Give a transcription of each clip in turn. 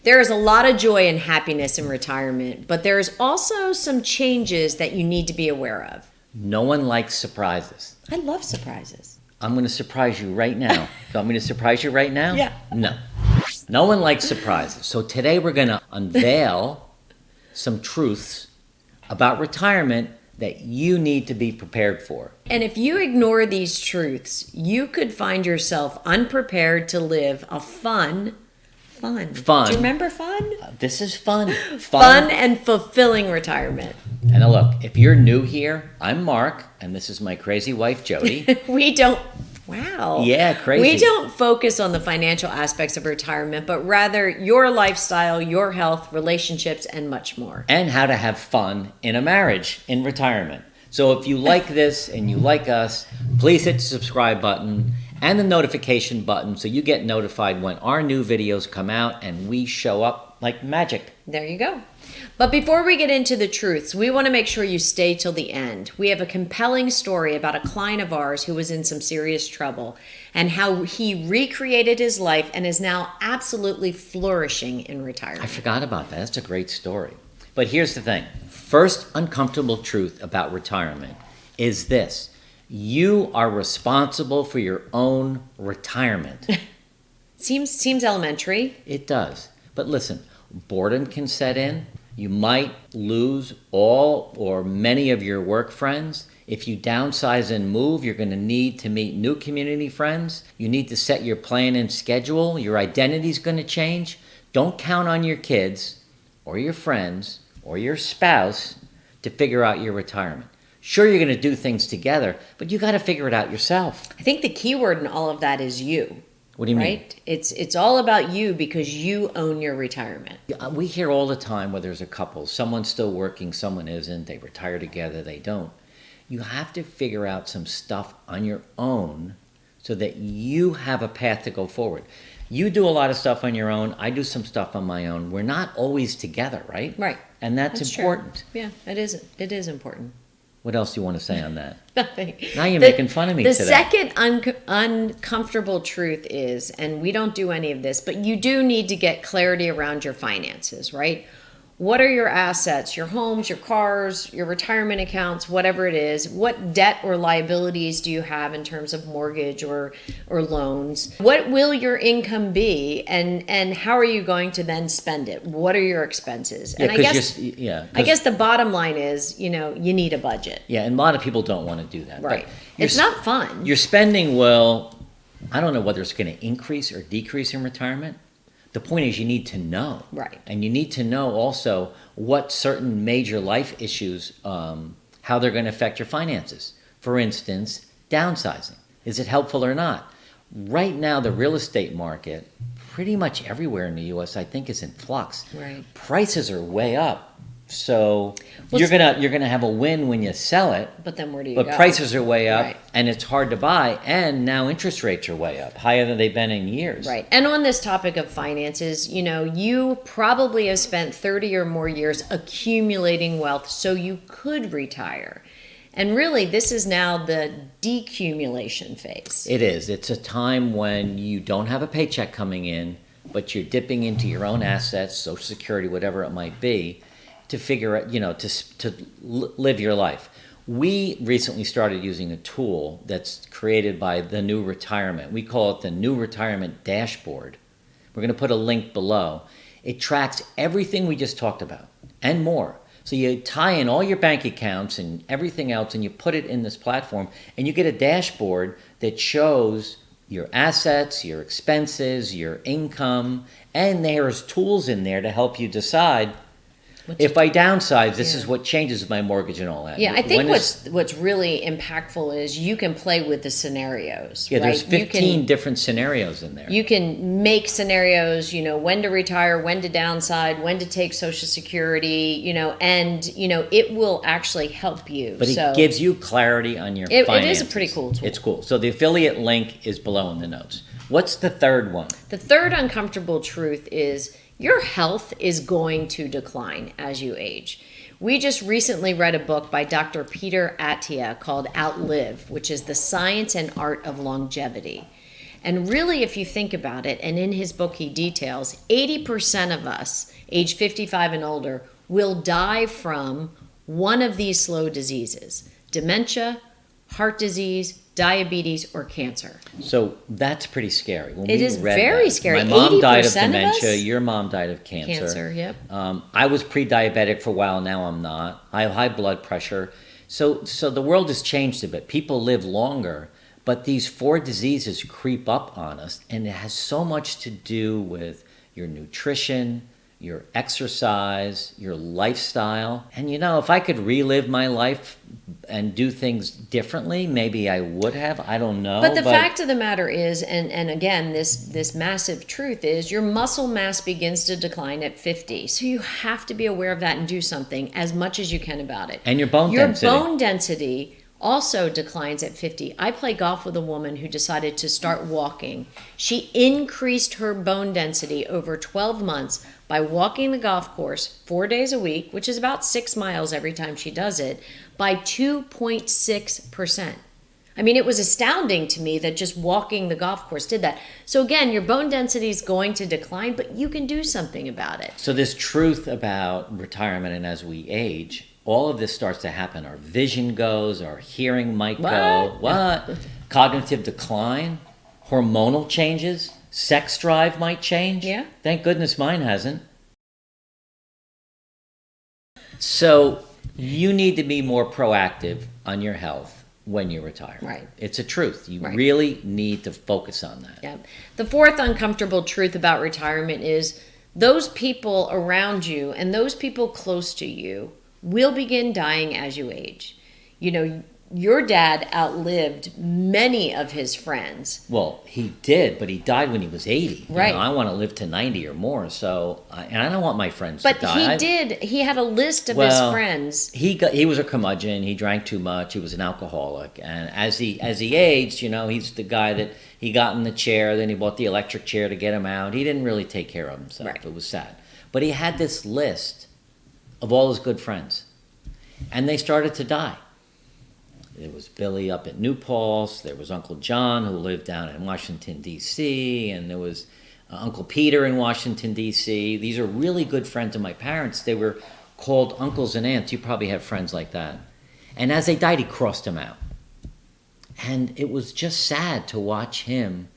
There is a lot of joy and happiness in retirement, but there's also some changes that you need to be aware of. No one likes surprises. I love surprises. I'm going to surprise you right now. You want me to surprise you right now? Yeah. No. No one likes surprises. So today we're going to unveil some truths about retirement that you need to be prepared for. And if you ignore these truths, you could find yourself unprepared to live a fun. Do you remember fun? This is fun. Fun and fulfilling retirement. And now look, if you're new here, I'm Mark, and this is my crazy wife, Jody. Wow. Yeah, crazy. We don't focus on the financial aspects of retirement, but rather your lifestyle, your health, relationships, and much more. And how to have fun in a marriage in retirement. So if you like this and you like us, please hit the subscribe button and the notification button so you get notified when our new videos come out and we show up like magic. There you go. But before we get into the truths, we want to make sure you stay till the end. We have a compelling story about a client of ours who was in some serious trouble and how he recreated his life and is now absolutely flourishing in retirement. I forgot about that. That's a great story. But here's the thing. First uncomfortable truth about retirement is this. You are responsible for your own retirement. Seems elementary. It does. But listen, boredom can set in. You might lose all or many of your work friends. If you downsize and move, you're going to need to meet new community friends. You need to set your plan and schedule. Your identity's going to change. Don't count on your kids or your friends or your spouse to figure out your retirement. Sure, you're going to do things together, but you got to figure it out yourself. I think the key word in all of that is you. What do you mean? Right? It's all about you because you own your retirement. We hear all the time where there's a couple, someone's still working, someone isn't, they retire together, they don't. You have to figure out some stuff on your own so that you have a path to go forward. You do a lot of stuff on your own, I do some stuff on my own. We're not always together, right? Right. And that's important. True. Yeah, it is important. What else do you want to say on that? Nothing. Now you're making fun of me today. The second uncomfortable truth is, and we don't do any of this, but you do need to get clarity around your finances, right? What are your assets, your homes, your cars, your retirement accounts, whatever it is? What debt or liabilities do you have in terms of mortgage or loans? What will your income be, and how are you going to then spend it? What are your expenses? Yeah, and I guess the bottom line is, you need a budget. Yeah, and a lot of people don't want to do that. Right. It's not fun. Your spending will, I don't know whether it's going to increase or decrease in retirement. The point is you need to know. Right. And you need to know also what certain major life issues, how they're going to affect your finances. For instance, downsizing. Is it helpful or not? Right now, the real estate market, pretty much everywhere in the U.S., I think is in flux. Right. Prices are way up. So you're gonna have a win when you sell it. But then where do you go? But prices are way up, Right. and it's hard to buy, and now interest rates are way up, higher than they've been in years. Right. And on this topic of finances, you probably have spent 30 or more years accumulating wealth so you could retire. And really, this is now the decumulation phase. It is. It's a time when you don't have a paycheck coming in, but you're dipping into your own assets, Social Security, whatever it might be, to figure out, to live your life. We recently started using a tool that's created by the NewRetirement. We call it the NewRetirement Dashboard. We're going to put a link below. It tracks everything we just talked about and more. So you tie in all your bank accounts and everything else, and you put it in this platform, and you get a dashboard that shows your assets, your expenses, your income, and there's tools in there to help you decide, if I downsize, this is what changes my mortgage and all that. Yeah, I think what's really impactful is you can play with the scenarios. Yeah, right? there's 15 different scenarios in there. You can make scenarios, when to retire, when to downside, when to take Social Security, and it will actually help you. But it gives you clarity on your finances. It is a pretty cool tool. It's cool. So the affiliate link is below in the notes. What's the third one? The third uncomfortable truth is your health is going to decline as you age. We just recently read a book by Dr. Peter Attia called Outlive, which is the science and art of longevity. And really, if you think about it, and in his book he details, 80% of us, age 55 and older, will die from one of these slow diseases: dementia, heart disease, diabetes, or cancer. So that's pretty scary. When It we is read very that, scary. My mom died of 80% of dementia. us? Your mom died of cancer. Cancer, yep. I was pre-diabetic for a while. Now I'm not. I have high blood pressure. So the world has changed a bit. People live longer, but these 4 diseases creep up on us, and it has so much to do with your nutrition, your exercise, your lifestyle. And if I could relive my life and do things differently, maybe I would have. I don't know. But the fact of the matter is, and again, this massive truth is, your muscle mass begins to decline at 50. So you have to be aware of that and do something as much as you can about it. And your bone density. Your bone density also declines at 50. I play golf with a woman who decided to start walking. She increased her bone density over 12 months by walking the golf course 4 days a week, which is about 6 miles every time she does it, by 2.6%. I mean, it was astounding to me that just walking the golf course did that. So again, your bone density is going to decline, but you can do something about it. So this truth about retirement and as we age, all of this starts to happen. Our vision goes, our hearing might go. What? Cognitive decline, hormonal changes, sex drive might change. Yeah. Thank goodness mine hasn't. So you need to be more proactive on your health when you retire. Right. It's a truth. You Right. really need to focus on that. Yeah. The fourth uncomfortable truth about retirement is those people around you and those people close to you will begin dying as you age. Your dad outlived many of his friends. Well, he did, but he died when he was 80. Right. I want to live to 90 or more, and I don't want my friends But to die. he had a list of his friends. He was a curmudgeon. He drank too much. He was an alcoholic. And as he aged, he's the guy that he got in the chair, then he bought the electric chair to get him out. He didn't really take care of himself. Right. It was sad. But he had this list of all his good friends. And they started to die. There was Billy up at New Paltz. There was Uncle John, who lived down in Washington, D.C. And there was Uncle Peter in Washington, D.C. These are really good friends of my parents. They were called uncles and aunts. You probably have friends like that. And as they died, he crossed them out. And it was just sad to watch him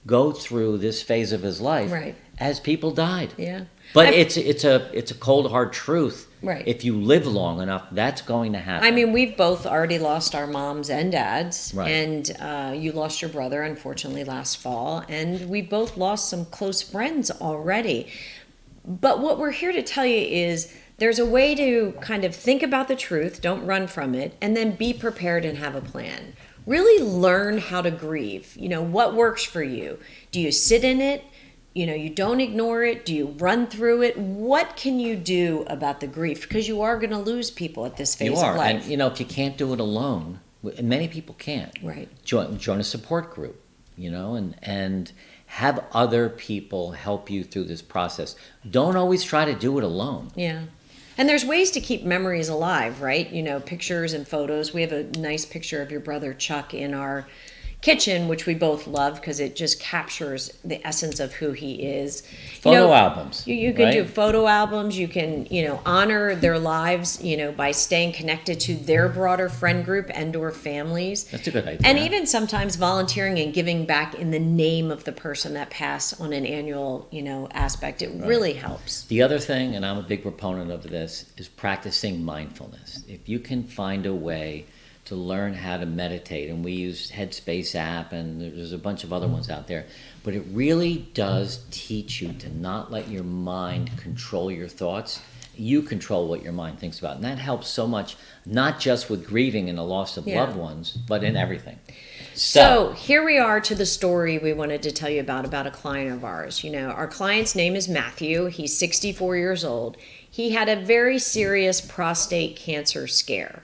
go through this phase of his life as people died. Yeah. But it's a cold, hard truth. Right. If you live long enough, that's going to happen. I mean, we've both already lost our moms and dads. Right. And you lost your brother, unfortunately, last fall. And we both lost some close friends already. But what we're here to tell you is there's a way to kind of think about the truth, don't run from it, and then be prepared and have a plan. Really learn how to grieve. What works for you? Do you sit in it? You don't ignore it. Do you run through it? What can you do about the grief? Because you are going to lose people at this phase of life. And if you can't do it alone, and many people can't. Right. Join a support group, and have other people help you through this process. Don't always try to do it alone. Yeah. And there's ways to keep memories alive, right? Pictures and photos. We have a nice picture of your brother Chuck in our kitchen, which we both love because it just captures the essence of who he is. Photo albums. You can do photo albums. You can, honor their lives, by staying connected to their broader friend group and or families. That's a good idea. And even sometimes volunteering and giving back in the name of the person that passed on an annual, aspect. It really helps. The other thing, and I'm a big proponent of this, is practicing mindfulness. If you can find a way to learn how to meditate, and we use Headspace app, and there's a bunch of other ones out there, but it really does teach you to not let your mind control your thoughts. You control what your mind thinks about, and that helps so much, not just with grieving and the loss of loved ones, but in everything. So here we are to the story we wanted to tell you about a client of ours. Our client's name is Matthew. He's 64 years old. He had a very serious prostate cancer scare.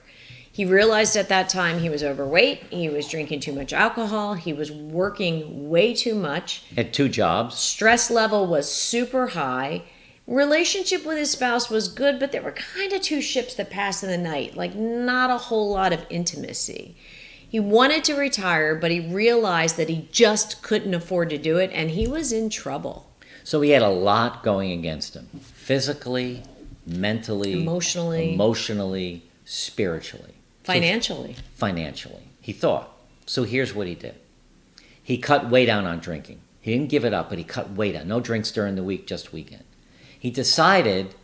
He realized at that time he was overweight, he was drinking too much alcohol, he was working way too much. Had 2 jobs. Stress level was super high. Relationship with his spouse was good, but there were kind of 2 ships that passed in the night, like not a whole lot of intimacy. He wanted to retire, but he realized that he just couldn't afford to do it, and he was in trouble. So he had a lot going against him, physically, mentally, emotionally, spiritually. Financially. Financially, he thought. So here's what he did. He cut way down on drinking. He didn't give it up, but he cut way down. No drinks during the week, just weekend. He decided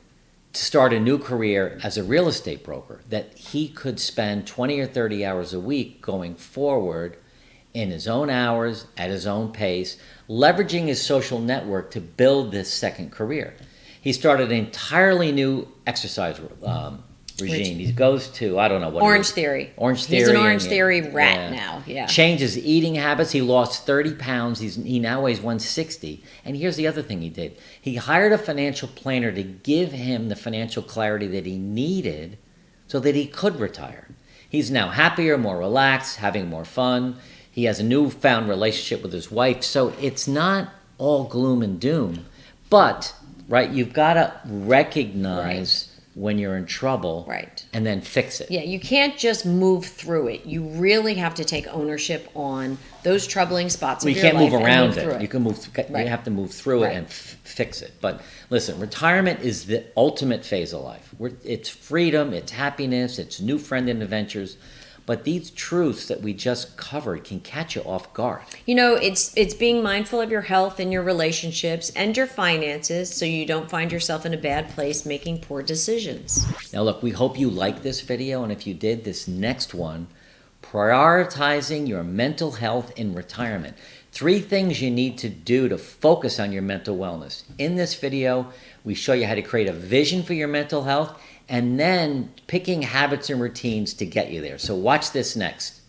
to start a new career as a real estate broker, that he could spend 20 or 30 hours a week going forward in his own hours, at his own pace, leveraging his social network to build this second career. He started an entirely new exercise regime. He goes to, I don't know what Orange Theory. Orange Theory. He's an Orange Theory rat now. Yeah. Changed his eating habits. He lost 30 pounds. He now weighs 160. And here's the other thing he did. He hired a financial planner to give him the financial clarity that he needed so that he could retire. He's now happier, more relaxed, having more fun. He has a newfound relationship with his wife. So it's not all gloom and doom. But, right, you've got to recognize when you're in trouble, right, and then fix it. Yeah, you can't just move through it. You really have to take ownership on those troubling spots of your life. You can't move around it. You can move. You have to move through it and fix it. But listen, retirement is the ultimate phase of life. It's freedom, it's happiness, it's new friend and adventures. But these truths that we just covered can catch you off guard. You know, it's being mindful of your health and your relationships and your finances so you don't find yourself in a bad place making poor decisions. Now, look, we hope you liked this video. And if you did, this next one, prioritizing your mental health in retirement. 3 things you need to do to focus on your mental wellness. In this video, we show you how to create a vision for your mental health and then picking habits and routines to get you there. So watch this next.